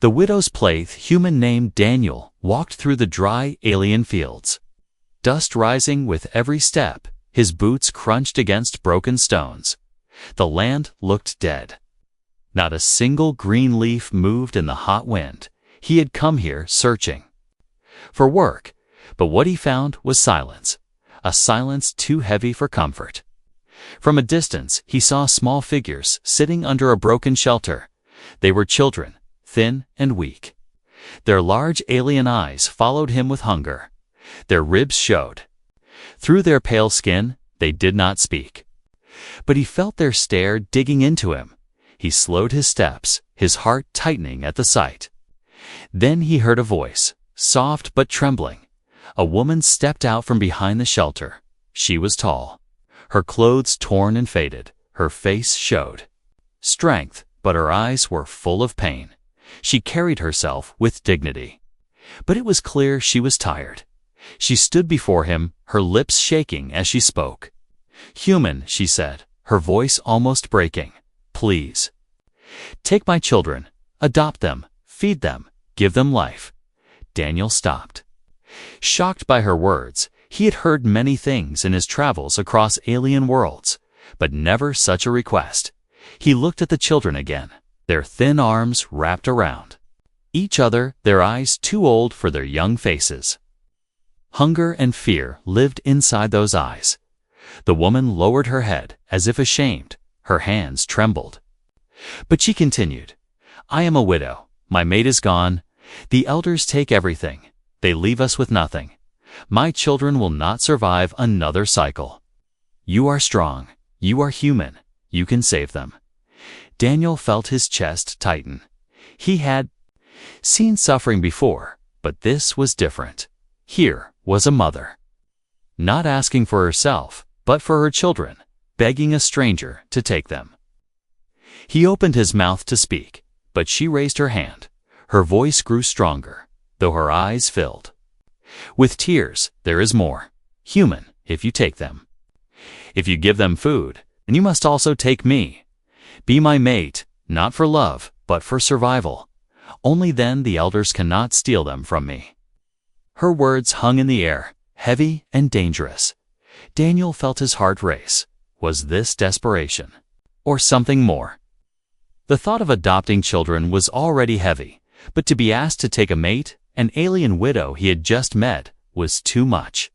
The widow's playth, human named Daniel, walked through the dry, alien fields. Dust rising with every step, his boots crunched against broken stones. The land looked dead. Not a single green leaf moved in the hot wind. He had come here searching for work, but what he found was silence, a silence too heavy for comfort. From a distance, he saw small figures sitting under a broken shelter. They were children, thin and weak. Their large alien eyes followed him with hunger. Their ribs showed. Through their pale skin, they did not speak. But he felt their stare digging into him. He slowed his steps, his heart tightening at the sight. Then he heard a voice, soft but trembling. A woman stepped out from behind the shelter. She was tall. Her clothes torn and faded. Her face showed strength, but her eyes were full of pain. She carried herself with dignity. But it was clear she was tired. She stood before him, her lips shaking as she spoke. "Human," she said, her voice almost breaking. "Please. Take my children. Adopt them. Feed them. Give them life." Daniel stopped. Shocked by her words, he had heard many things in his travels across alien worlds, but never such a request. He looked at the children again, their thin arms wrapped around each other, their eyes too old for their young faces. Hunger and fear lived inside those eyes. The woman lowered her head as if ashamed. Her hands trembled. But she continued, "I am a widow. My mate is gone. The elders take everything. They leave us with nothing. My children will not survive another cycle. You are strong. You are human. You can save them." Daniel felt his chest tighten. He had seen suffering before, but this was different. Here was a mother, not asking for herself, but for her children, begging a stranger to take them. He opened his mouth to speak, but she raised her hand. Her voice grew stronger, though her eyes filled with tears. "There is more. Human, if you take them. If you give them food, then you must also take me. Be my mate, not for love, but for survival. Only then the elders cannot steal them from me." Her words hung in the air, heavy and dangerous. Daniel felt his heart race. Was this desperation? Or something more? The thought of adopting children was already heavy, but to be asked to take a mate, an alien widow he had just met, was too much.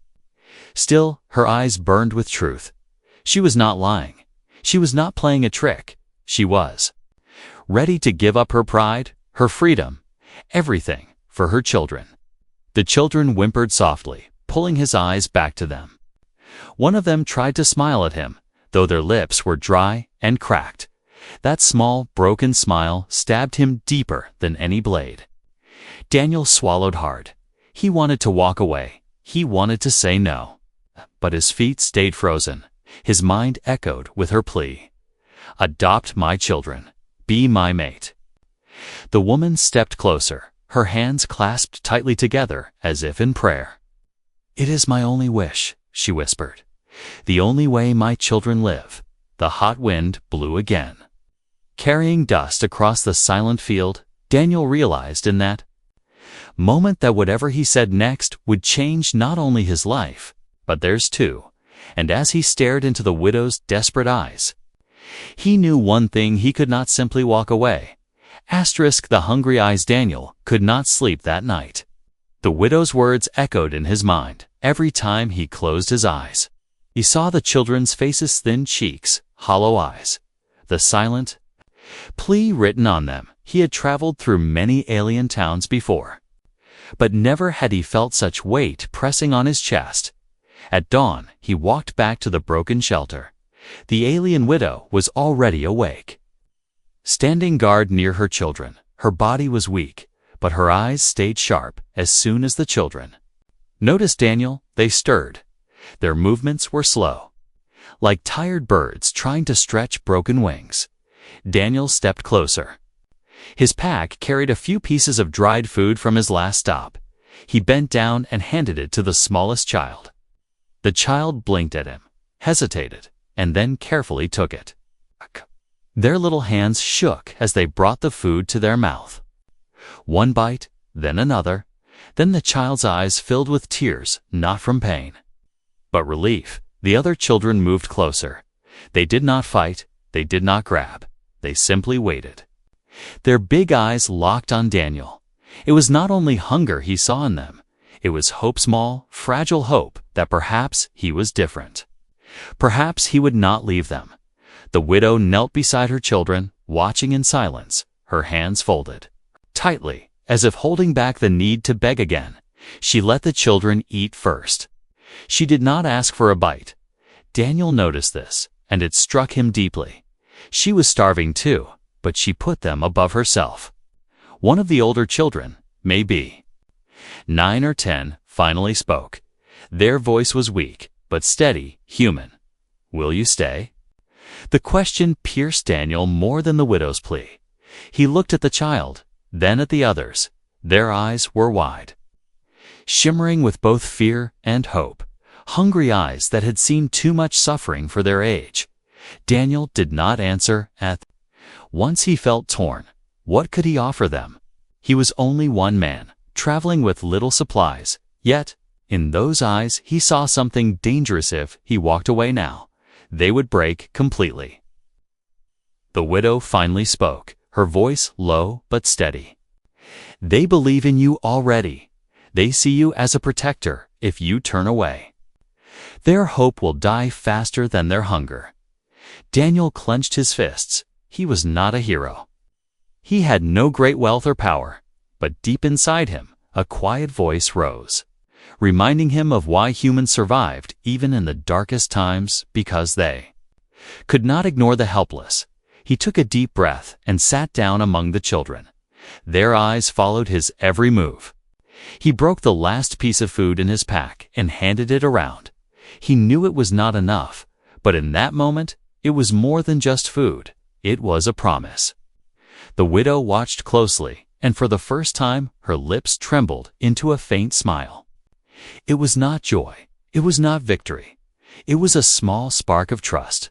Still, her eyes burned with truth. She was not lying. She was not playing a trick. She was ready to give up her pride, her freedom, everything, for her children. The children whimpered softly, pulling his eyes back to them. One of them tried to smile at him, though their lips were dry and cracked. That small, broken smile stabbed him deeper than any blade. Daniel swallowed hard. He wanted to walk away. He wanted to say no. But his feet stayed frozen. His mind echoed with her plea. "Adopt my children. Be my mate." The woman stepped closer, her hands clasped tightly together as if in prayer. "It is my only wish," she whispered. "The only way my children live." The hot wind blew again, carrying dust across the silent field. Daniel realized in that moment that whatever he said next would change not only his life, but theirs too. And as he stared into the widow's desperate eyes, he knew one thing: he could not simply walk away. The hungry eyes. Daniel could not sleep that night. The widow's words echoed in his mind every time he closed his eyes. He saw the children's faces, thin cheeks, hollow eyes, the silent plea written on them. He had traveled through many alien towns before, but never had he felt such weight pressing on his chest. At dawn, he walked back to the broken shelter. The alien widow was already awake, standing guard near her children. Her body was weak, but her eyes stayed sharp as soon as the children noticed Daniel. They stirred. Their movements were slow, like tired birds trying to stretch broken wings. Daniel stepped closer. His pack carried a few pieces of dried food from his last stop. He bent down and handed it to the smallest child. The child blinked at him, hesitated, and then carefully took it. Their little hands shook as they brought the food to their mouth. One bite, then another. Then the child's eyes filled with tears, not from pain, but relief. The other children moved closer. They did not fight. They did not grab. They simply waited. Their big eyes locked on Daniel. It was not only hunger he saw in them. It was hope, small, fragile hope that perhaps he was different. Perhaps he would not leave them. The widow knelt beside her children, watching in silence, her hands folded tightly, as if holding back the need to beg again. She let the children eat first. She did not ask for a bite. Daniel noticed this, and it struck him deeply. She was starving too, but she put them above herself. One of the older children, maybe 9 or 10, finally spoke. Their voice was weak, but steady, human. "Will you stay?" The question pierced Daniel more than the widow's plea. He looked at the child, then at the others. Their eyes were wide, shimmering with both fear and hope, hungry eyes that had seen too much suffering for their age. Daniel did not answer at once. He felt torn. What could he offer them? He was only one man, traveling with little supplies. Yet, in those eyes he saw something dangerous. If he walked away now, they would break completely. The widow finally spoke, her voice low but steady. "They believe in you already. They see you as a protector if you turn away. Their hope will die faster than their hunger." Daniel clenched his fists. He was not a hero. He had no great wealth or power, but deep inside him, a quiet voice rose, reminding him of why humans survived even in the darkest times, because they could not ignore the helpless. He took a deep breath and sat down among the children. Their eyes followed his every move. He broke the last piece of food in his pack and handed it around. He knew it was not enough, but in that moment, it was more than just food. It was a promise. The widow watched closely, and for the first time, her lips trembled into a faint smile. It was not joy. It was not victory. It was a small spark of trust.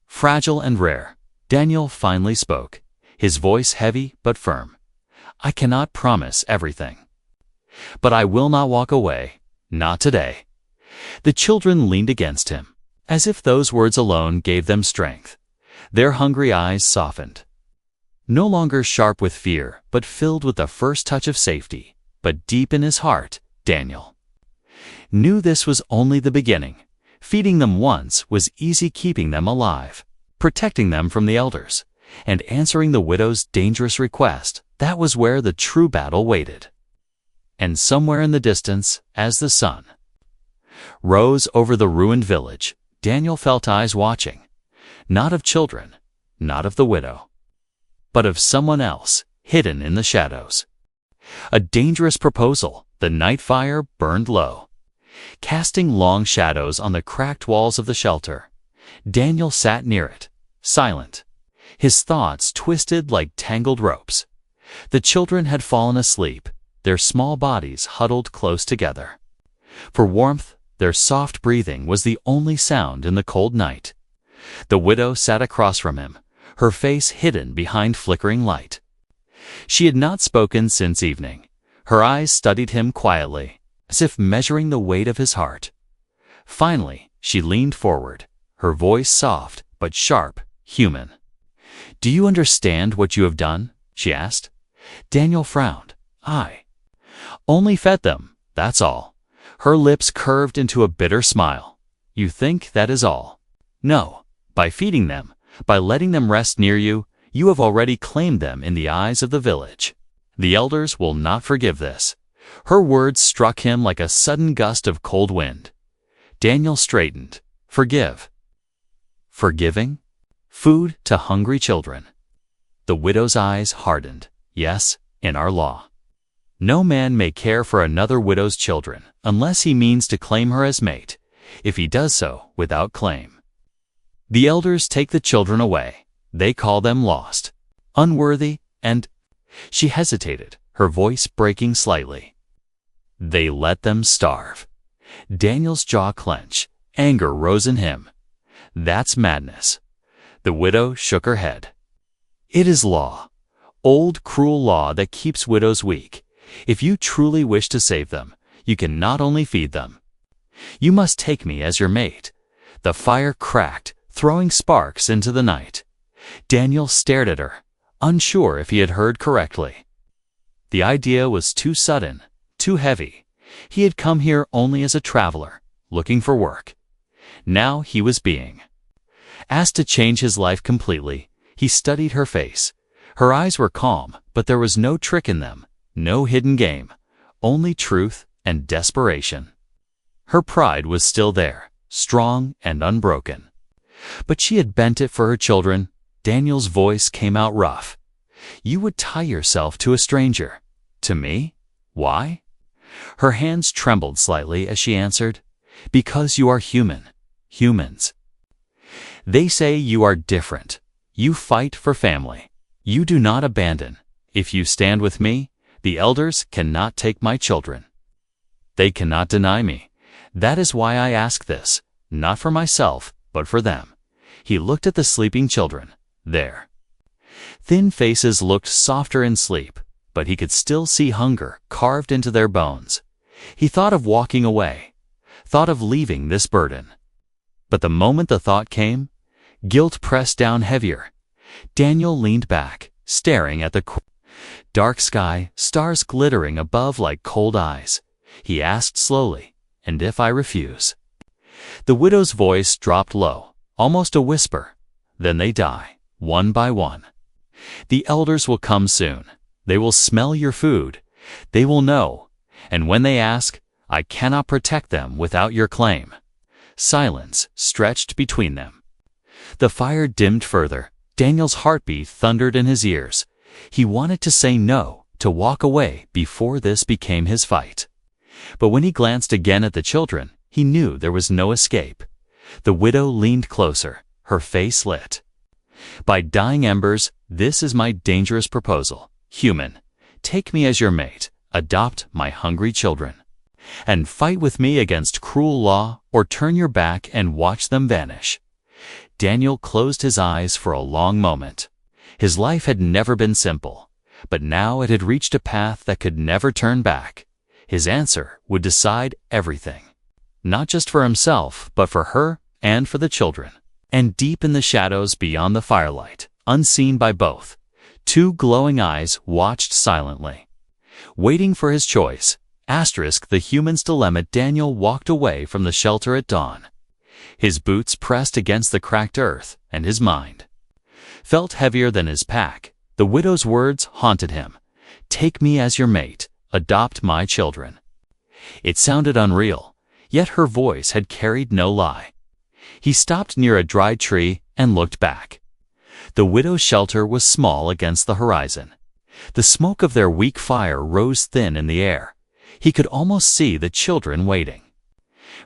Fragile and rare, Daniel finally spoke, his voice heavy but firm. "I cannot promise everything, but I will not walk away, not today." The children leaned against him, as if those words alone gave them strength. Their hungry eyes softened, no longer sharp with fear, but filled with the first touch of safety. But deep in his heart, Daniel knew this was only the beginning. Feeding them once was easy. Keeping them alive, protecting them from the elders, and answering the widow's dangerous request, that was where the true battle waited. And somewhere in the distance, as the sun rose over the ruined village, Daniel felt eyes watching, not of children, not of the widow, but of someone else, hidden in the shadows. A dangerous proposal. The night fire burned low, casting long shadows on the cracked walls of the shelter. Daniel sat near it, silent, his thoughts twisted like tangled ropes. The children had fallen asleep, their small bodies huddled close together. For warmth, their soft breathing was the only sound in the cold night. The widow sat across from him, her face hidden behind flickering light. She had not spoken since evening. Her eyes studied him quietly, as if measuring the weight of his heart. Finally, she leaned forward, her voice soft but sharp, human. "Do you understand what you have done?" she asked. Daniel frowned. "I only fed them, that's all." Her lips curved into a bitter smile. "You think that is all? No. By feeding them, by letting them rest near you, you have already claimed them in the eyes of the village. The elders will not forgive this." Her words struck him like a sudden gust of cold wind. Daniel straightened. "Forgive? Forgiving? Food to hungry children?" The widow's eyes hardened. "Yes, in our law. No man may care for another widow's children unless he means to claim her as mate, if he does so without claim. The elders take the children away. They call them lost, unworthy, and—" She hesitated, her voice breaking slightly. "They let them starve." Daniel's jaw clenched. Anger rose in him. "That's madness." The widow shook her head. "It is law. old cruel law that keeps widows weak. If you truly wish to save them, you can not only feed them. You must take me as your mate." The fire cracked, throwing sparks into the night. Daniel stared at her, unsure if he had heard correctly. The idea was too sudden, too heavy. He had come here only as a traveler, looking for work. Now he was being asked to change his life completely. He studied her face. Her eyes were calm, but there was no trick in them, no hidden game, only truth and desperation. Her pride was still there, strong and unbroken. But she had bent it for her children. Daniel's voice came out rough. "You would tie yourself to a stranger. To me? Why?" Her hands trembled slightly as she answered, "Because you are human. Humans. They say you are different. You fight for family. You do not abandon. If you stand with me, the elders cannot take my children. They cannot deny me. That is why I ask this, not for myself, but for them." He looked at the sleeping children. Their thin faces looked softer in sleep, but he could still see hunger carved into their bones. He thought of walking away, thought of leaving this burden. But the moment the thought came, guilt pressed down heavier. Daniel leaned back, staring at the dark sky, stars glittering above like cold eyes. He asked slowly, "And if I refuse?" The widow's voice dropped low, almost a whisper. "Then they die, one by one. The elders will come soon. They will smell your food. They will know. And when they ask, I cannot protect them without your claim." Silence stretched between them. The fire dimmed further. Daniel's heartbeat thundered in his ears. He wanted to say no, to walk away before this became his fight. But when he glanced again at the children, he knew there was no escape. The widow leaned closer, her face lit. "By dying embers, this is my dangerous proposal. Human, take me as your mate, adopt my hungry children, and fight with me against cruel law, or turn your back and watch them vanish." Daniel closed his eyes for a long moment. His life had never been simple, but now it had reached a path that could never turn back. His answer would decide everything, not just for himself, but for her and for the children. And deep in the shadows beyond the firelight, unseen by both, two glowing eyes watched silently, waiting for his choice. The human's dilemma. Daniel walked away from the shelter at dawn. His boots pressed against the cracked earth, and his mind felt heavier than his pack. The widow's words haunted him. "Take me as your mate, adopt my children." It sounded unreal, yet her voice had carried no lie. He stopped near a dry tree and looked back. The widow's shelter was small against the horizon. The smoke of their weak fire rose thin in the air. He could almost see the children waiting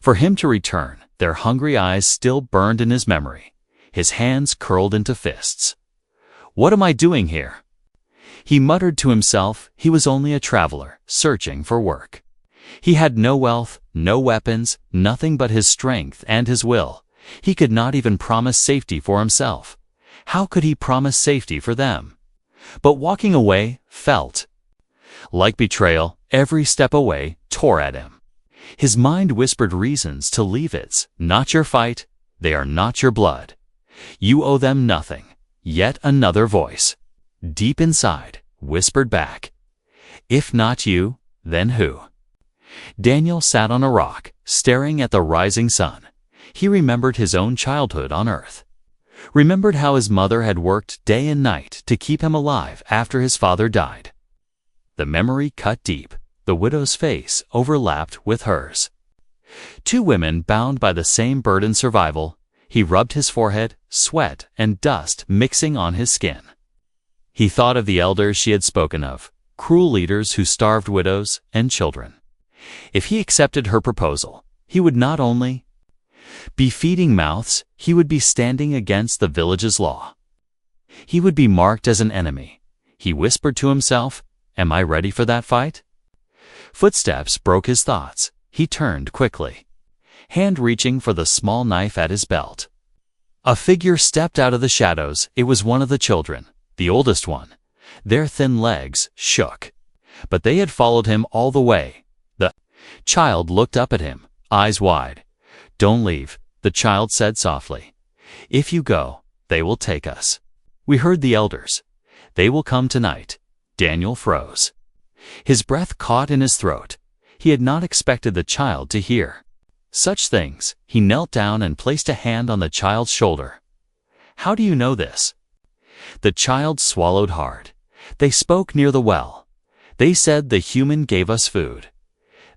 for him to return. Their hungry eyes still burned in his memory. His hands curled into fists. "What am I doing here?" He muttered to himself. He was only a traveler, searching for work. He had no wealth, no weapons, nothing but his strength and his will. He could not even promise safety for himself. How could he promise safety for them? But walking away felt like betrayal. Every step away tore at him. His mind whispered reasons to leave. "It's not your fight. They are not your blood. You owe them nothing." Yet another voice, deep inside, whispered back, "If not you, then who?" Daniel sat on a rock, staring at the rising sun. He remembered his own childhood on earth. Remembered how his mother had worked day and night to keep him alive after his father died. The memory cut deep. The widow's face overlapped with hers. Two women bound by the same burden, survival. He rubbed his forehead, sweat and dust mixing on his skin. He thought of the elders she had spoken of, cruel leaders who starved widows and children. If he accepted her proposal, he would not only be feeding mouths, he would be standing against the village's law. He would be marked as an enemy. He whispered to himself, "Am I ready for that fight?" Footsteps broke his thoughts. He turned quickly, hand reaching for the small knife at his belt. A figure stepped out of the shadows. It was one of the children, the oldest one. Their thin legs shook. But they had followed him all the way. The child looked up at him, eyes wide. "Don't leave," the child said softly. "If you go, they will take us." "We heard the elders. They will come tonight." Daniel froze. His breath caught in his throat. He had not expected the child to hear such things. He knelt down and placed a hand on the child's shoulder. "How do you know this?" The child swallowed hard. "They spoke near the well. They said the human gave us food.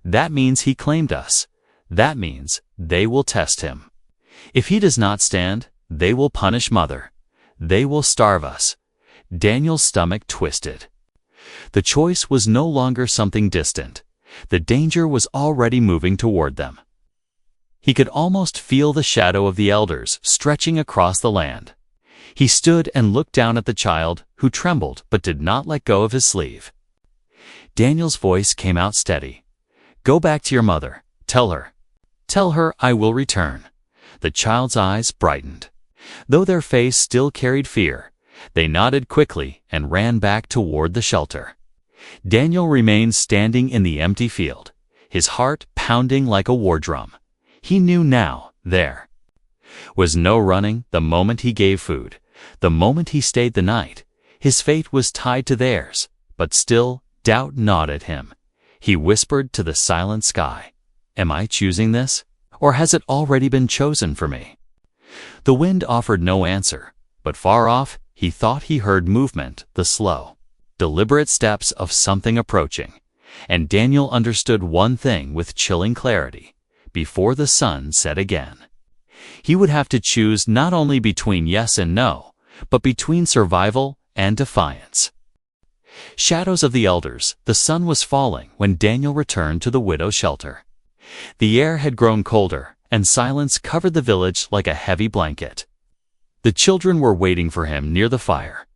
That means he claimed us. That means they will test him. If he does not stand, they will punish Mother. They will starve us." Daniel's stomach twisted. The choice was no longer something distant. The danger was already moving toward them. He could almost feel the shadow of the elders stretching across the land. He stood and looked down at the child, who trembled but did not let go of his sleeve. Daniel's voice came out steady. "Go back to your mother. Tell her. Tell her I will return." The child's eyes brightened. Though their face still carried fear, they nodded quickly and ran back toward the shelter. Daniel remained standing in the empty field, his heart pounding like a war drum. He knew now there was no running the moment he gave food, the moment he stayed the night. His fate was tied to theirs, but still doubt gnawed at him. He whispered to the silent sky, "Am I choosing this, or has it already been chosen for me?" The wind offered no answer, but far off he thought he heard movement, the slow, deliberate steps of something approaching. And Daniel understood one thing with chilling clarity. Before the sun set again, he would have to choose not only between yes and no, but between survival and defiance. Shadows of the elders, the sun was falling when Daniel returned to the widow's shelter. The air had grown colder, and silence covered the village like a heavy blanket. The children were waiting for him near the fire.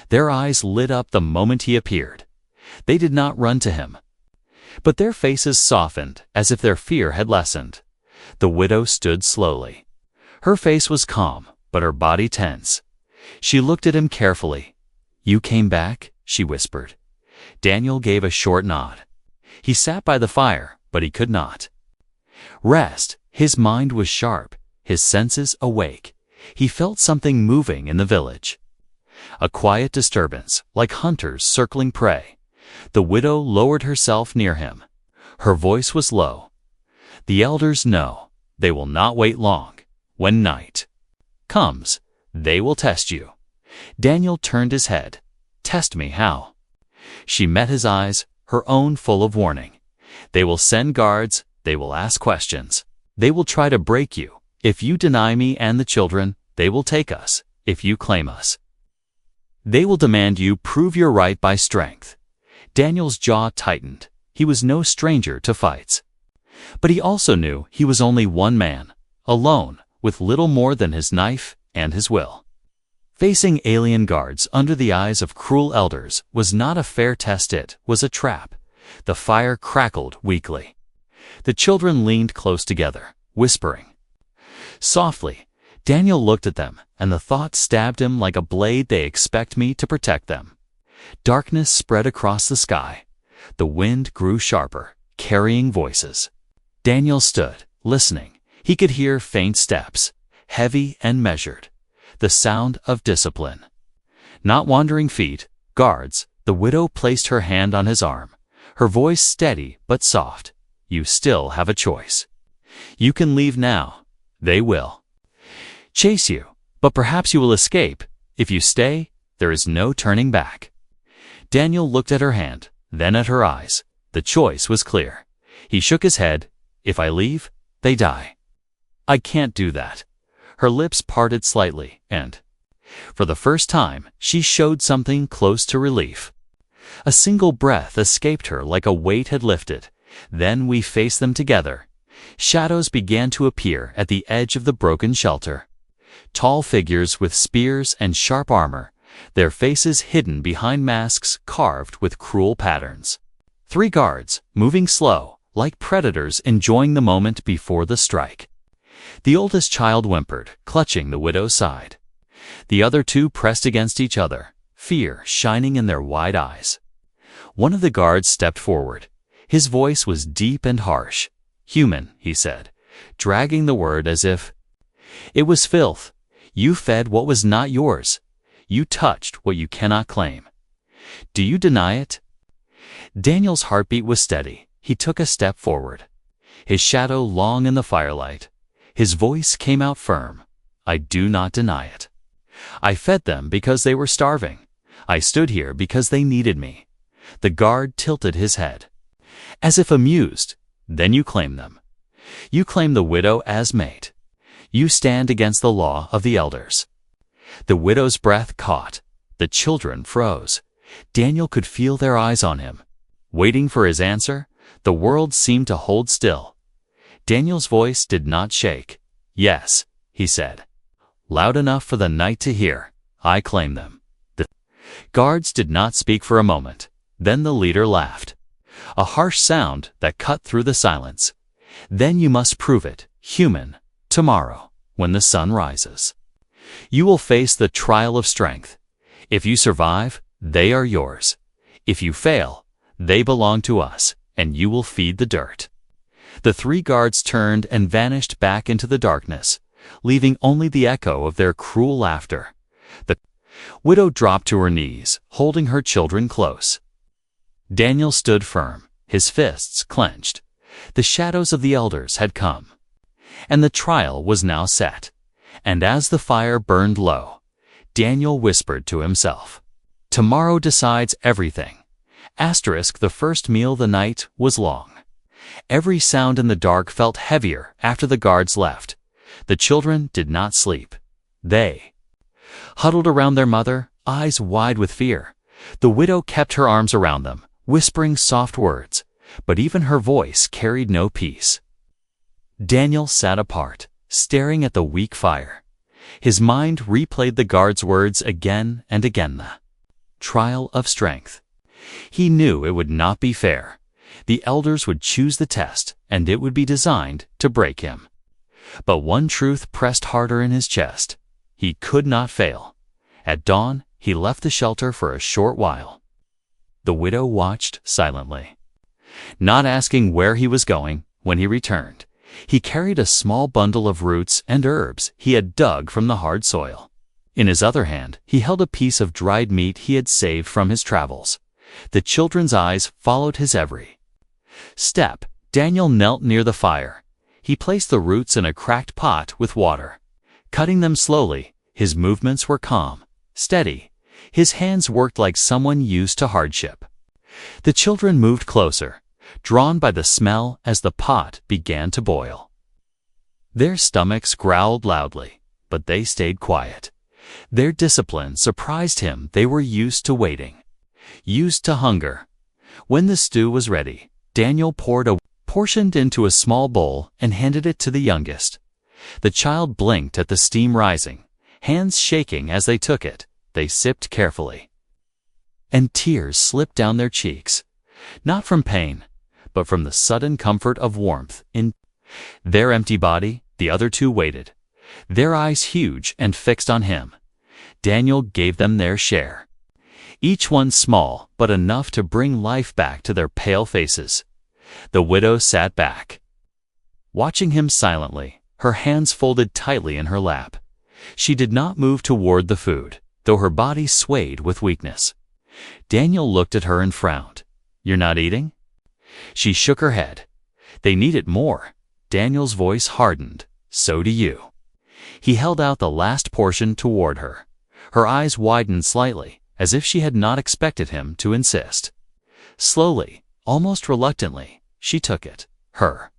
Their eyes lit up the moment he appeared. They did not run to him, but their faces softened as if their fear had lessened. The widow stood slowly. Her face was calm, but her body tense. She looked at him carefully. "You came back?" she whispered. Daniel gave a short nod. He sat by the fire, but he could not rest. His mind was sharp, his senses awake. He felt something moving in the village. A quiet disturbance, like hunters circling prey. The widow lowered herself near him. Her voice was low. "The elders know. They will not wait long. When night comes, they will test you." Daniel turned his head. "Test me how?" She met his eyes, her own full of warning. "They will send guards. They will ask questions. They will try to break you. If you deny me and the children, they will take us. If you claim us, they will demand you prove your right by strength." Daniel's jaw tightened. He was no stranger to fights. But he also knew he was only one man, alone, with little more than his knife and his will. Facing alien guards under the eyes of cruel elders was not a fair test, it was a trap. The fire crackled weakly. The children leaned close together, whispering softly. Daniel looked at them, and the thought stabbed him like a blade. They expect me to protect them. Darkness spread across the sky. The wind grew sharper, carrying voices. Daniel stood, listening. He could hear faint steps, heavy and measured, the sound of discipline. Not wandering feet, guards. The widow placed her hand on his arm, her voice steady but soft. "You still have a choice. You can leave now. They will chase you, but perhaps you will escape. If you stay, there is no turning back." Daniel looked at her hand, then at her eyes. The choice was clear. He shook his head. "If I leave, they die. I can't do that." Her lips parted slightly, and, for the first time, she showed something close to relief. A single breath escaped her like a weight had lifted. Then we faced them together. Shadows began to appear at the edge of the broken shelter. Tall figures with spears and sharp armor, their faces hidden behind masks carved with cruel patterns. 3 guards, moving slow, like predators enjoying the moment before the strike. The oldest child whimpered, clutching the widow's side. The other 2 pressed against each other, fear shining in their wide eyes. One of the guards stepped forward. His voice was deep and harsh. "Human," he said, dragging the word as if it was filth. "You fed what was not yours. You touched what you cannot claim. Do you deny it?" Daniel's heartbeat was steady. He took a step forward, his shadow long in the firelight. His voice came out firm. "I do not deny it. I fed them because they were starving. I stood here because they needed me." The guard tilted his head, as if amused. "Then you claim them. You claim the widow as mate. You stand against the law of the elders." The widow's breath caught. The children froze. Daniel could feel their eyes on him. Waiting for his answer, the world seemed to hold still. Daniel's voice did not shake. "Yes," he said, loud enough for the night to hear. "I claim them." The guards did not speak for a moment. Then the leader laughed, a harsh sound that cut through the silence. "Then you must prove it, human, tomorrow, when the sun rises. You will face the trial of strength. If you survive, they are yours. If you fail, they belong to us, and you will feed the dirt." The three guards turned and vanished back into the darkness, leaving only the echo of their cruel laughter. The widow dropped to her knees, holding her children close. Daniel stood firm, his fists clenched. The shadows of the elders had come, and the trial was now set. And as the fire burned low, Daniel whispered to himself, "Tomorrow decides everything." The first meal the night was long. Every sound in the dark felt heavier after the guards left. The children did not sleep. They huddled around their mother, eyes wide with fear. The widow kept her arms around them, whispering soft words, but even her voice carried no peace. Daniel sat apart, staring at the weak fire. His mind replayed the guard's words again and again. The trial of strength. He knew it would not be fair. The elders would choose the test, and it would be designed to break him. But one truth pressed harder in his chest. He could not fail. At dawn, he left the shelter for a short while. The widow watched silently, not asking where he was going. When he returned, he carried a small bundle of roots and herbs he had dug from the hard soil. In his other hand, he held a piece of dried meat he had saved from his travels. The children's eyes followed his every step. Daniel knelt near the fire. He placed the roots in a cracked pot with water, cutting them slowly. His movements were calm, steady. His hands worked like someone used to hardship. The children moved closer, drawn by the smell as the pot began to boil. Their stomachs growled loudly, but they stayed quiet. Their discipline surprised him. They were used to waiting, used to hunger. When the stew was ready, Daniel poured a portion into a small bowl and handed it to the youngest. The child blinked at the steam rising, hands shaking as they took it. They sipped carefully, and tears slipped down their cheeks, not from pain, but from the sudden comfort of warmth in their empty body. The other two waited, their eyes huge and fixed on him. Daniel gave them their share, each one small but enough to bring life back to their pale faces. The widow sat back, watching him silently, her hands folded tightly in her lap. She did not move toward the food, though her body swayed with weakness. Daniel looked at her and frowned. "You're not eating?" She shook her head. "They need it more." Daniel's voice hardened. "So do you." He held out the last portion toward her. Her eyes widened slightly, as if she had not expected him to insist. Slowly, almost reluctantly, she took it. Her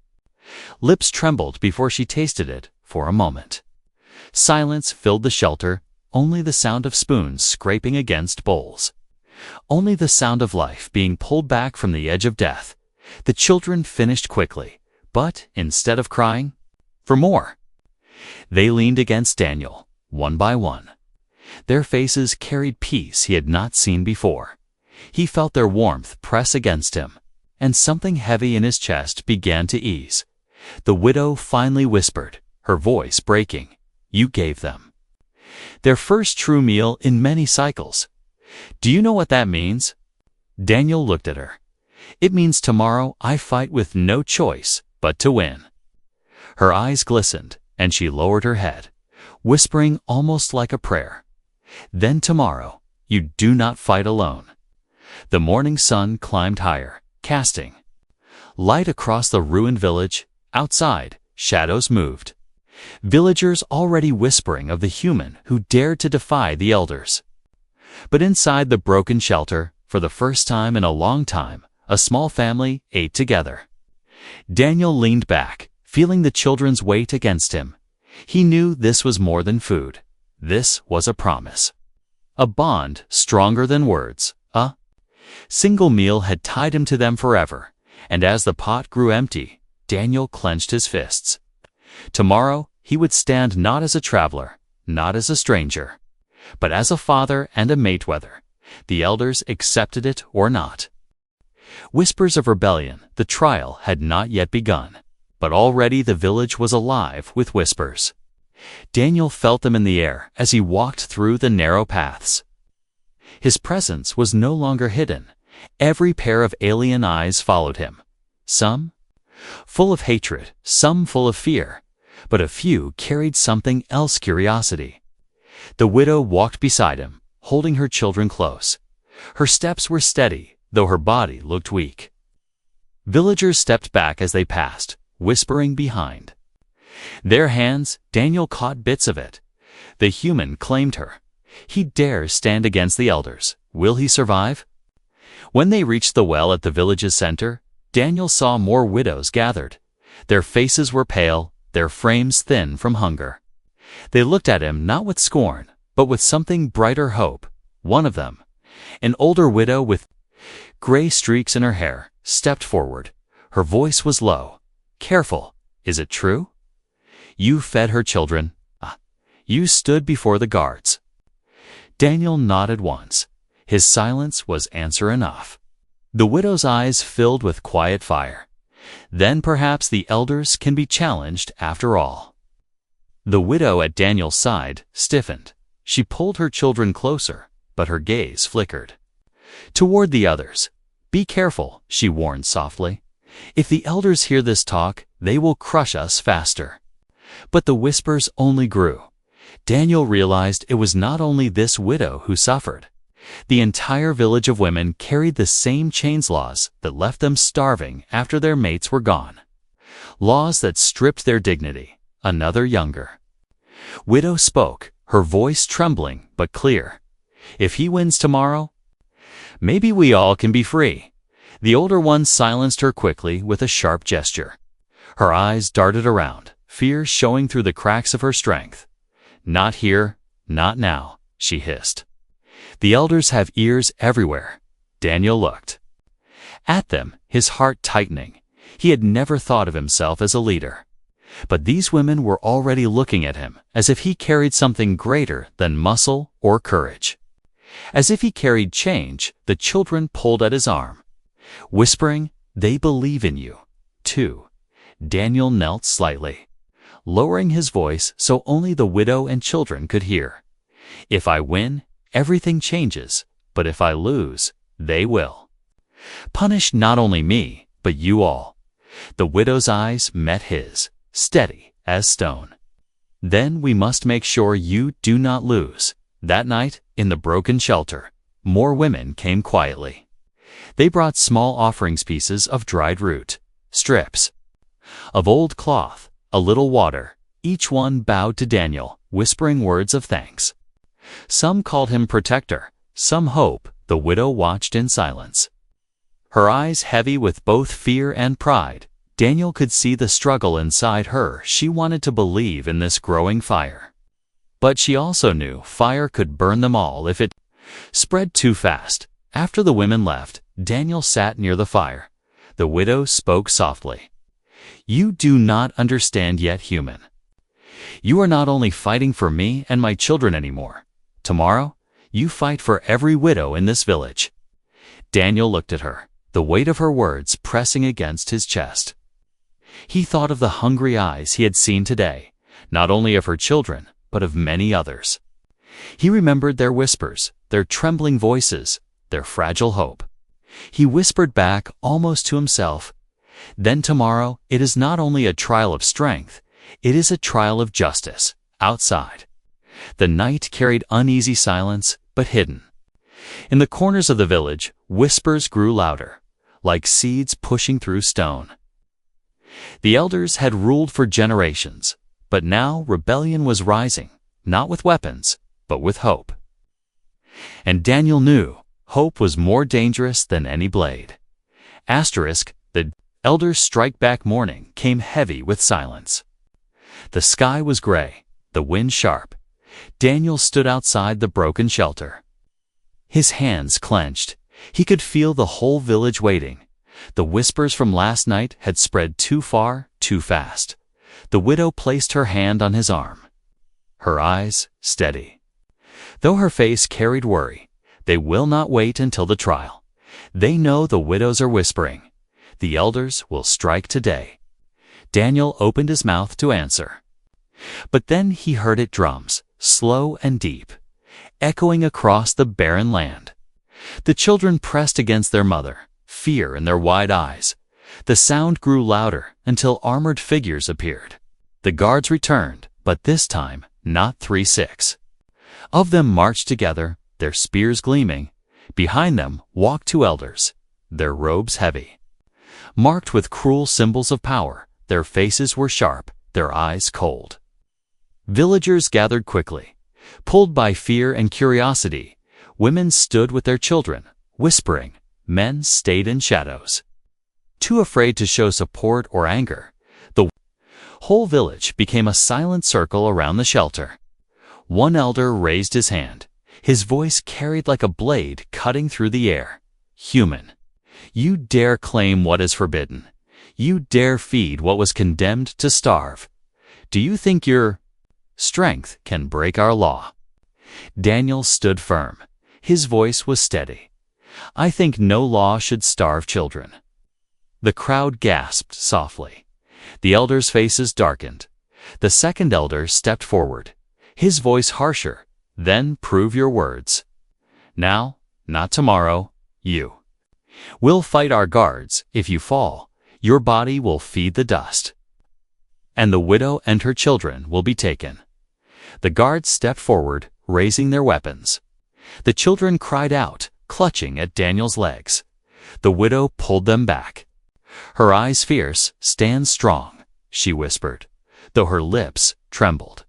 lips trembled before she tasted it for a moment. Silence filled the shelter, only the sound of spoons scraping against bowls. Only the sound of life being pulled back from the edge of death. The children finished quickly, but instead of crying for more, they leaned against Daniel, one by one. Their faces carried peace he had not seen before. He felt their warmth press against him, and something heavy in his chest began to ease. The widow finally whispered, her voice breaking, "You gave them their first true meal in many cycles. Do you know what that means? Daniel looked at her. It means tomorrow I fight with no choice but to win. Her eyes glistened, and she lowered her head, whispering almost like a prayer. Then tomorrow, you do not fight alone. The morning sun climbed higher, casting light across the ruined village. Outside, shadows moved. Villagers already whispering of the human who dared to defy the elders. But inside the broken shelter, for the first time in a long time, a small family ate together. Daniel leaned back, feeling the children's weight against him. He knew this was more than food. This was a promise. A bond stronger than words. A single meal had tied him to them forever, and as the pot grew empty, Daniel clenched his fists. Tomorrow, he would stand not as a traveler, not as a stranger, but as a father and a mate, whether the elders accepted it or not. Whispers of rebellion, the trial had not yet begun, but already the village was alive with whispers. Daniel felt them in the air as he walked through the narrow paths. His presence was no longer hidden. Every pair of alien eyes followed him. Some full of hatred, some full of fear, but a few carried something else: curiosity. The widow walked beside him, holding her children close. Her steps were steady, though her body looked weak. Villagers stepped back as they passed, whispering behind their hands. Daniel caught bits of it. The human claimed her. He dares stand against the elders. Will he survive? When they reached the well at the village's center, Daniel saw more widows gathered. Their faces were pale, their frames thin from hunger. They looked at him not with scorn, but with something brighter: hope. One of them, an older widow with gray streaks in her hair, stepped forward. Her voice was low. Careful, is it true? You fed her children. You stood before the guards. Daniel nodded once. His silence was answer enough. The widow's eyes filled with quiet fire. Then perhaps the elders can be challenged after all. The widow at Daniel's side stiffened. She pulled her children closer, but her gaze flickered toward the others. Be careful, she warned softly. If the elders hear this talk, they will crush us faster. But the whispers only grew. Daniel realized it was not only this widow who suffered. The entire village of women carried the same chains: laws that left them starving after their mates were gone. Laws that stripped their dignity. Another younger widow spoke, her voice trembling but clear. If he wins tomorrow, maybe we all can be free. The older one silenced her quickly with a sharp gesture. Her eyes darted around, fear showing through the cracks of her strength. Not here, not now, she hissed. The elders have ears everywhere. Daniel looked at them, his heart tightening. He had never thought of himself as a leader. But these women were already looking at him as if he carried something greater than muscle or courage. As if he carried change. The children pulled at his arm, whispering, they believe in you, too. Daniel knelt slightly, lowering his voice so only the widow and children could hear. If I win, everything changes, but if I lose, they will punish not only me, but you all. The widow's eyes met his, steady as stone. Then we must make sure you do not lose. That night, in the broken shelter, more women came quietly. They brought small offerings: pieces of dried root, strips of old cloth, a little water. Each one bowed to Daniel, whispering words of thanks. Some called him protector, some hope. The widow watched in silence, her eyes heavy with both fear and pride. Daniel could see the struggle inside her. She wanted to believe in this growing fire. But she also knew fire could burn them all if it spread too fast. After the women left, Daniel sat near the fire. The widow spoke softly. You do not understand yet, human. You are not only fighting for me and my children anymore. Tomorrow, you fight for every widow in this village. Daniel looked at her, the weight of her words pressing against his chest. He thought of the hungry eyes he had seen today, not only of her children, but of many others. He remembered their whispers, their trembling voices, their fragile hope. He whispered back almost to himself, "Then tomorrow it is not only a trial of strength, it is a trial of justice, outside." The night carried uneasy silence, but hidden. In the corners of the village, whispers grew louder, like seeds pushing through stone. The elders had ruled for generations, but now rebellion was rising, not with weapons, but with hope. And Daniel knew hope was more dangerous than any blade. The elders' strike-back morning came heavy with silence. The sky was gray, the wind sharp. Daniel stood outside the broken shelter. His hands clenched. He could feel the whole village waiting. The whispers from last night had spread too far, too fast. The widow placed her hand on his arm. Her eyes steady. Though her face carried worry, they will not wait until the trial. They know the widows are whispering. The elders will strike today. Daniel opened his mouth to answer. But then he heard it drums, slow and deep, echoing across the barren land. The children pressed against their mother, fear in their wide eyes. The sound grew louder until armored figures appeared. The guards returned, but this time not 3-6. Of them marched together, their spears gleaming. Behind them walked 2 elders, their robes heavy. Marked with cruel symbols of power, their faces were sharp, their eyes cold. Villagers gathered quickly. Pulled by fear and curiosity, women stood with their children, whispering. Men stayed in shadows. Too afraid to show support or anger, the whole village became a silent circle around the shelter. One elder raised his hand. His voice carried like a blade cutting through the air. "Human, you dare claim what is forbidden. You dare feed what was condemned to starve. Do you think your strength can break our law?" Daniel stood firm. His voice was steady. "I think no law should starve children." The crowd gasped softly. The elders' faces darkened. The second elder stepped forward, his voice harsher. "Then prove your words. Now, not tomorrow, you. We'll fight our guards. If you fall, your body will feed the dust. And the widow and her children will be taken." The guards stepped forward, raising their weapons. The children cried out, clutching at Daniel's legs. The widow pulled them back. Her eyes fierce. "Stand strong," she whispered, though her lips trembled.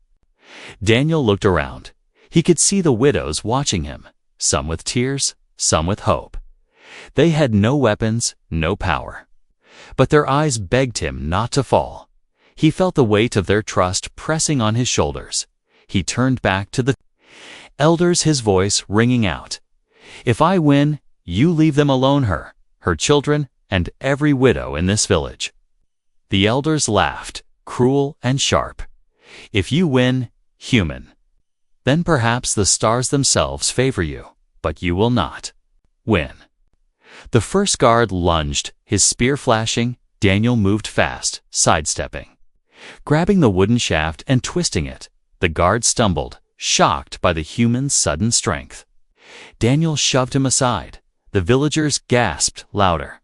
Daniel looked around. He could see the widows watching him, some with tears, some with hope. They had no weapons, no power. But their eyes begged him not to fall. He felt the weight of their trust pressing on his shoulders. He turned back to the elders, his voice ringing out. "If I win, you leave them alone, her children, and every widow in this village." The elders laughed, cruel and sharp. "If you win, human, then perhaps the stars themselves favor you, but you will not win." The first guard lunged, his spear flashing. Daniel moved fast, sidestepping, grabbing the wooden shaft and twisting it. The guard stumbled, shocked by the human's sudden strength. Daniel shoved him aside. The villagers gasped louder.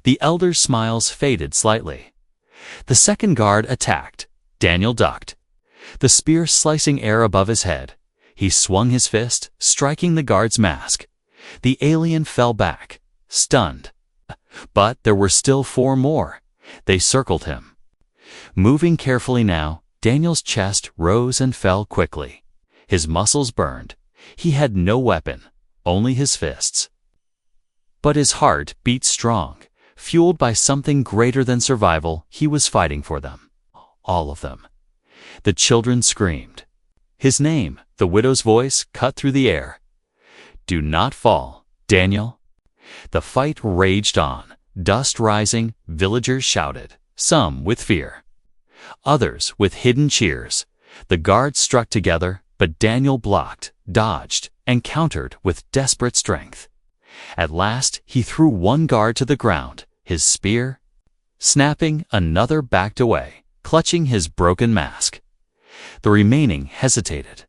The elder's smiles faded slightly. The second guard attacked. Daniel ducked, the spear slicing air above his head. He swung his fist, striking the guard's mask. The alien fell back, stunned. But there were still 4 more. They circled him. Moving carefully now, Daniel's chest rose and fell quickly. His muscles burned. He had no weapon, only his fists. But his heart beat strong. Fueled by something greater than survival, he was fighting for them. All of them. The children screamed. His name, the widow's voice, cut through the air. "Do not fall, Daniel." The fight raged on. Dust rising, villagers shouted, some with fear, others with hidden cheers. The guards struck together, but Daniel blocked, dodged, and countered with desperate strength. At last, he threw one guard to the ground, his spear snapping. Another backed away, clutching his broken mask. The remaining hesitated.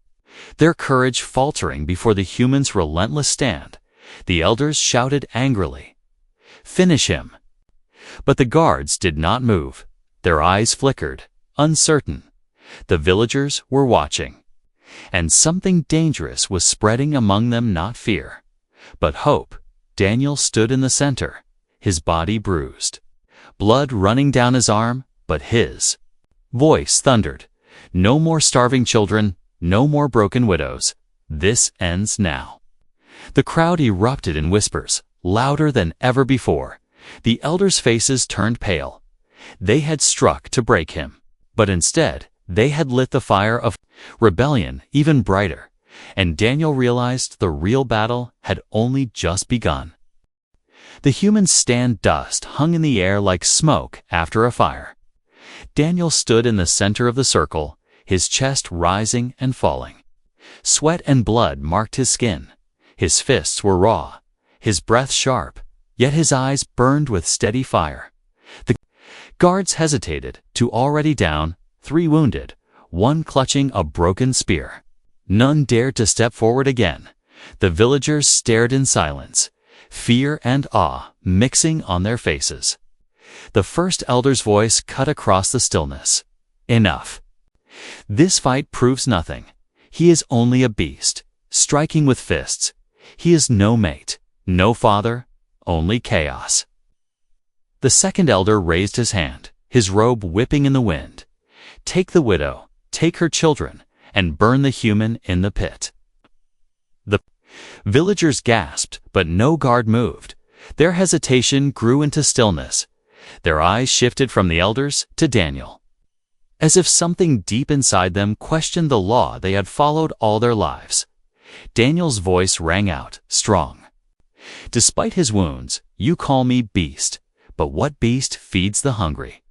Their courage faltering before the humans' relentless stand, the elders shouted angrily, "Finish him!" But the guards did not move. Their eyes flickered, uncertain. The villagers were watching. And something dangerous was spreading among them, not fear, but hope. Daniel stood in the center, his body bruised, blood running down his arm, but his voice thundered, "No more starving children, no more broken widows. This ends now." The crowd erupted in whispers, louder than ever before. The elders' faces turned pale. They had struck to break him, but instead they had lit the fire of rebellion even brighter, and Daniel realized the real battle had only just begun. The humans' stand dust hung in the air like smoke after a fire. Daniel stood in the center of the circle, his chest rising and falling. Sweat and blood marked his skin. His fists were raw, his breath sharp, yet his eyes burned with steady fire. The guards hesitated, 2 already down, 3 wounded, 1 clutching a broken spear. None dared to step forward again. The villagers stared in silence, fear and awe mixing on their faces. The first elder's voice cut across the stillness. "Enough. This fight proves nothing. He is only a beast, striking with fists. He is no mate, no father, only chaos." The second elder raised his hand, his robe whipping in the wind. "Take the widow, take her children, and burn the human in the pit." The villagers gasped, but no guard moved. Their hesitation grew into stillness. Their eyes shifted from the elders to Daniel, as if something deep inside them questioned the law they had followed all their lives. Daniel's voice rang out, strong. "Despite his wounds, you call me beast. But what beast feeds the hungry?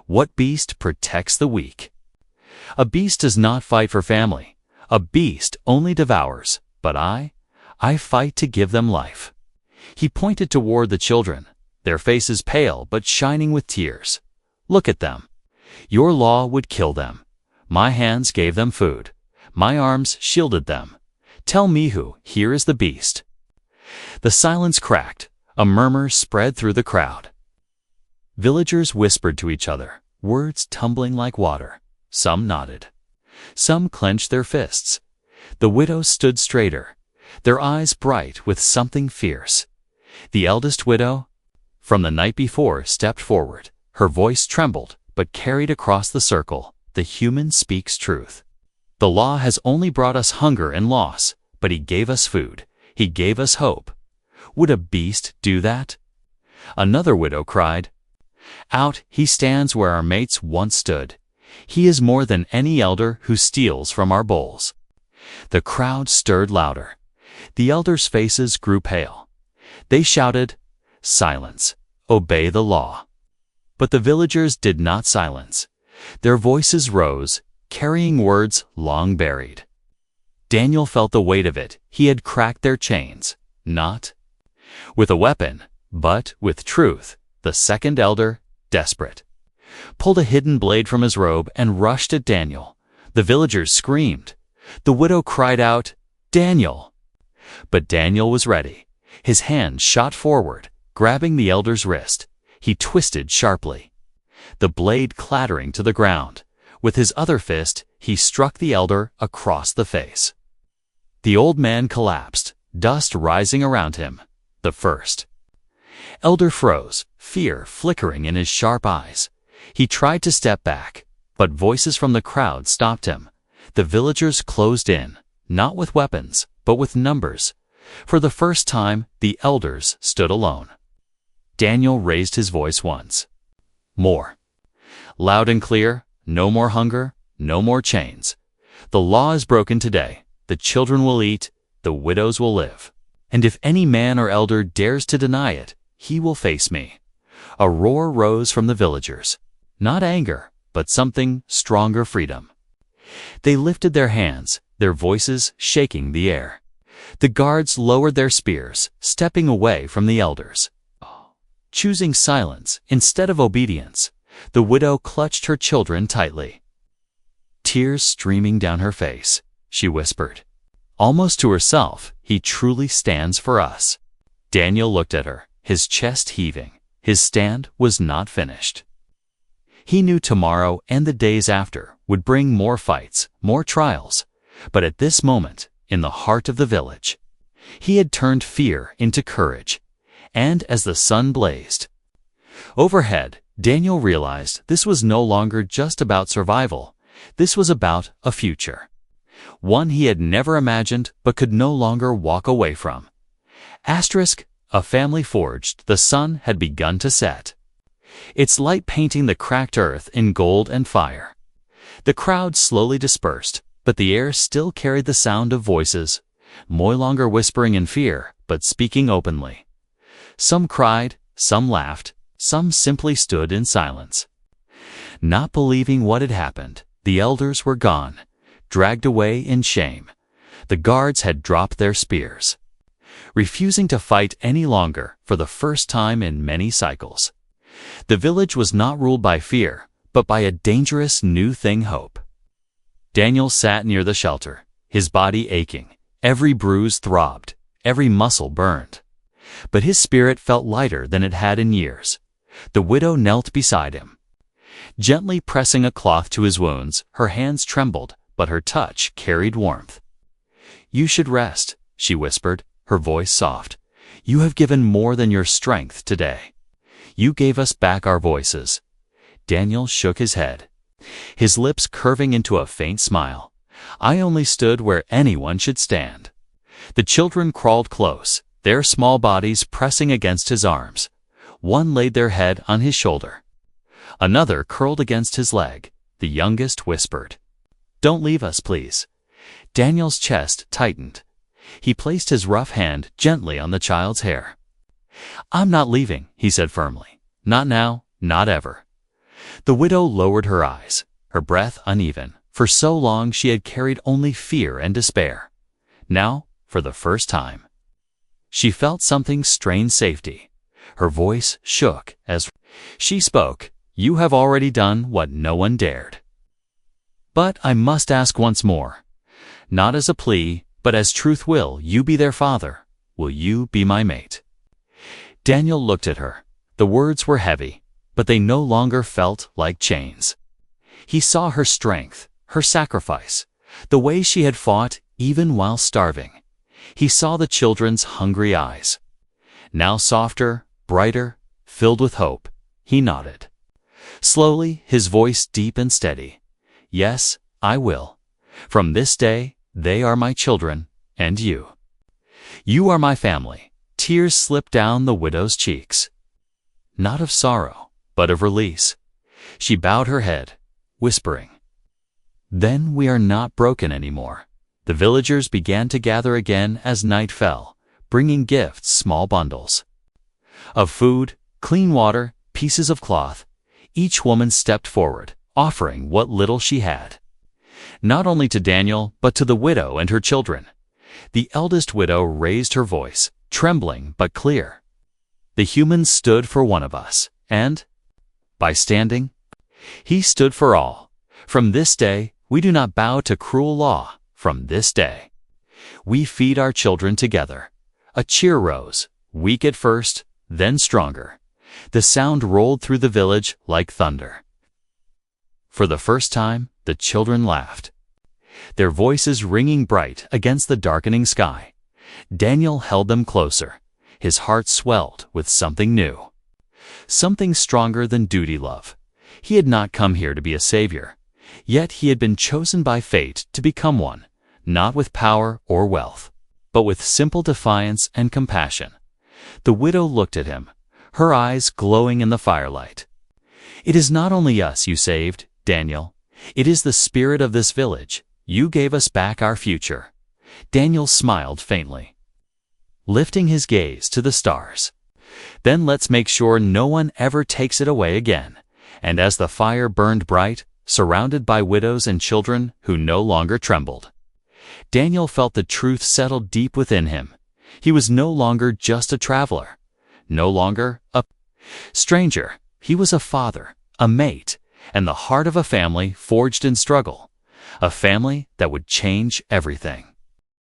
What beast protects the weak? A beast does not fight for family. A beast only devours. But I fight to give them life." He pointed toward the children, their faces pale but shining with tears. "Look at them. Your law would kill them. My hands gave them food. My arms shielded them. Tell me who here is the beast." The silence cracked. A murmur spread through the crowd. Villagers whispered to each other, words tumbling like water. Some nodded. Some clenched their fists. The widows stood straighter, their eyes bright with something fierce. The eldest widow, from the night before, stepped forward. Her voice trembled, but carried across the circle. "The human speaks truth. The law has only brought us hunger and loss, but he gave us food. He gave us hope. Would a beast do that?" Another widow cried, "Out, he stands where our mates once stood. He is more than any elder who steals from our bowls." The crowd stirred louder. The elders' faces grew pale. They shouted, "Silence! Obey the law!" But the villagers did not silence. Their voices rose, carrying words long buried. Daniel felt the weight of it. He had cracked their chains, not with a weapon, but with truth. The second elder, desperate, pulled a hidden blade from his robe and rushed at Daniel. The villagers screamed. The widow cried out, "Daniel!" But Daniel was ready. His hand shot forward, grabbing the elder's wrist. He twisted sharply, the blade clattering to the ground. With his other fist, he struck the elder across the face. The old man collapsed, dust rising around him. The first elder froze, fear flickering in his sharp eyes. He tried to step back, but voices from the crowd stopped him. The villagers closed in, not with weapons, but with numbers. For the first time, the elders stood alone. Daniel raised his voice once more, loud and clear. "No more hunger, no more chains. The law is broken today. The children will eat, the widows will live. And if any man or elder dares to deny it, he will face me." A roar rose from the villagers. Not anger, but something stronger, freedom. They lifted their hands, their voices shaking the air. The guards lowered their spears, stepping away from the elders, choosing silence instead of obedience. The widow clutched her children tightly, tears streaming down her face. she whispered. Almost to herself, he truly stands for us. Daniel looked at her, his chest heaving. His stand was not finished. He knew tomorrow and the days after would bring more fights, more trials. But at this moment, in the heart of the village, he had turned fear into courage. And as the sun blazed overhead, Daniel realized this was no longer just about survival. This was about a future. One he had never imagined but could no longer walk away from. A family forged, the sun had begun to set, its light painting the cracked earth in gold and fire. The crowd slowly dispersed, but the air still carried the sound of voices, no longer whispering in fear, but speaking openly. Some cried, some laughed, some simply stood in silence. Not believing what had happened, the elders were gone, dragged away in shame. The guards had dropped their spears, refusing to fight any longer for the first time in many cycles. The village was not ruled by fear, but by a dangerous new thing, hope. Daniel sat near the shelter, his body aching. Every bruise throbbed, every muscle burned. But his spirit felt lighter than it had in years. The widow knelt beside him, gently pressing a cloth to his wounds. Her hands trembled, but her touch carried warmth. "You should rest," she whispered, her voice soft. "You have given more than your strength today. You gave us back our voices." Daniel shook his head, his lips curving into a faint smile. "I only stood where anyone should stand." The children crawled close, their small bodies pressing against his arms. One laid their head on his shoulder. Another curled against his leg. The youngest whispered, "Don't leave us, please." Daniel's chest tightened. He placed his rough hand gently on the child's hair. "I'm not leaving," he said firmly. "Not now, not ever." The widow lowered her eyes, her breath uneven. For so long she had carried only fear and despair. Now, for the first time, she felt something strange: safety. Her voice shook as she spoke. "You have already done what no one dared. But I must ask once more, not as a plea, but as truth. Will you be their father? Will you be my mate?" Daniel looked at her. The words were heavy, but they no longer felt like chains. He saw her strength, her sacrifice, the way she had fought even while starving. He saw the children's hungry eyes, now softer, brighter, filled with hope. He nodded. Slowly, his voice deep and steady. "Yes, I will. From this day, they are my children, and you. You are my family." Tears slipped down the widow's cheeks. Not of sorrow, but of release. She bowed her head, whispering, "Then we are not broken anymore." The villagers began to gather again as night fell, bringing gifts, small bundles of food, clean water, pieces of cloth. Each woman stepped forward, offering what little she had, not only to Daniel, but to the widow and her children. The eldest widow raised her voice, trembling but clear. "The humans stood for one of us, and by standing, he stood for all. From this day, we do not bow to cruel law. From this day, we feed our children together." A cheer rose, weak at first, then stronger. The sound rolled through the village like thunder. For the first time, the children laughed, their voices ringing bright against the darkening sky. Daniel held them closer. His heart swelled with something new, something stronger than duty love. He had not come here to be a savior, yet he had been chosen by fate to become one, not with power or wealth, but with simple defiance and compassion. The widow looked at him, her eyes glowing in the firelight. "It is not only us you saved, Daniel. It is the spirit of this village. You gave us back our future." Daniel smiled faintly, lifting his gaze to the stars. "Then let's make sure no one ever takes it away again." And as the fire burned bright, surrounded by widows and children who no longer trembled, Daniel felt the truth settle deep within him. He was no longer just a traveler, no longer a stranger. He was a father, a mate, and the heart of a family forged in struggle. a family that would change everything.